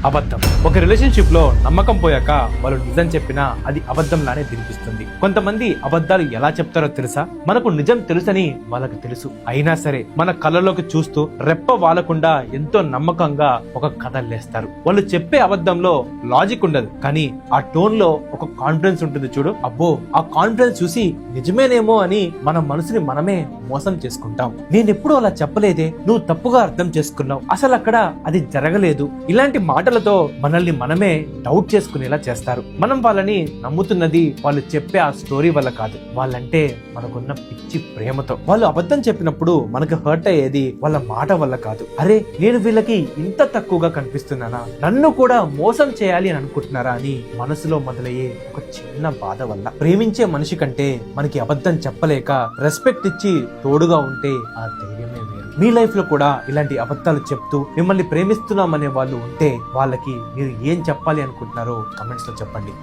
అబద్ధం. ఒక రిలేషన్షిప్ లో నమ్మకం పోయాక వాళ్ళు నిజం చెప్పినా అది అబద్ధంలానే తినిపిస్తుంది. కొంతమంది అబద్ధాలు ఎలా చెప్తారో తెలుసా? మనకు నిజం తెలుసని వాళ్ళకి తెలుసు, అయినా సరే మన కళ్ళలోకి చూస్తూ రెప్ప వాలకుండా ఎంతో నమ్మకంగా ఒక కథ లేస్తారు. వాళ్ళు చెప్పే అబద్ధంలో లాజిక్ ఉండదు, కానీ ఆ టోన్ లో ఒక కాన్ఫిడెన్స్ ఉంటుంది చూడు. అబ్బో, ఆ కాన్ఫిడెన్స్ చూసి నిజమేనేమో అని మన మనసుని మనమే మోసం చేసుకుంటాం. నేనెప్పుడు అలా చెప్పలేదే, నువ్వు తప్పుగా అర్థం చేసుకున్నావు, అసలు అక్కడ అది జరగలేదు. ఇలాంటి మాటలతో మనల్ని మనమే డౌట్ చేసుకునేలా చేస్తారు. మనం వాళ్ళని నమ్ముతున్నది వాళ్ళు చెప్పే ఆ స్టోరీ వల్ల కాదు, వాళ్ళంటే మనకున్న పిచ్చి ప్రేమతో. వాళ్ళు అబద్ధం చెప్పినప్పుడు మనకు హర్ట్ అయ్యేది వాళ్ళ మాట వల్ల కాదు. అరే, నేను వీళ్ళకి ఇంత తక్కువగా కనిపిస్తున్నానా, నన్ను కూడా మోసం చేయాలి అని అనుకుంటున్నారా అని మనసులో మొదలయ్యే ఒక చిన్న బాధ వల్ల. ప్రేమించే మనిషి కంటే మనకి అబద్ధం చెప్పలేక రెస్పెక్ట్ ఇచ్చి తోడుగా ఉంటే ఆ ధైర్యమే వేరు. మీ లైఫ్ లో కూడా ఇలాంటి అబద్ధాలు చెప్తూ మిమ్మల్ని ప్రేమిస్తున్నామనే వాళ్ళు ఉంటే వాళ్ళకి మీరు ఏం చెప్పాలి అనుకుంటున్నారో కమెంట్స్ లో చెప్పండి.